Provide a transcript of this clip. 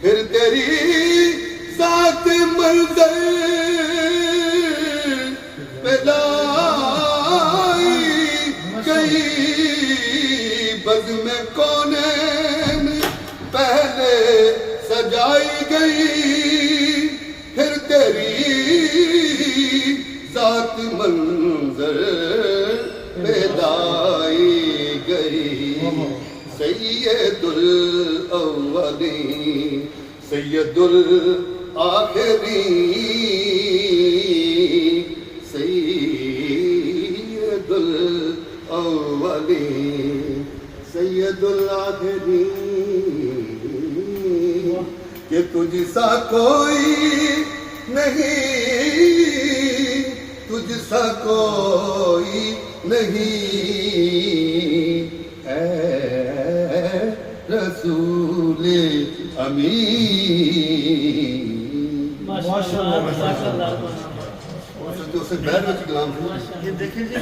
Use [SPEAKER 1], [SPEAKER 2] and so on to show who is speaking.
[SPEAKER 1] پھر تیری ذات منظر پہ لائی گئی، بزم کونین پہلے سجائی گئی، پھر تیری ذات منظر پہ لائی گئی۔ سید الاولین سید الاخرین، سید الاولین سید الاخرین، کہ تجھ سا کوئی نہیں، تجھ سا کوئی نہیں، اے رسول امین۔
[SPEAKER 2] ماشاءاللہ، ماشاءاللہ۔
[SPEAKER 1] اسے بہر وچ کلام ہے۔
[SPEAKER 2] یہ دیکھیں جی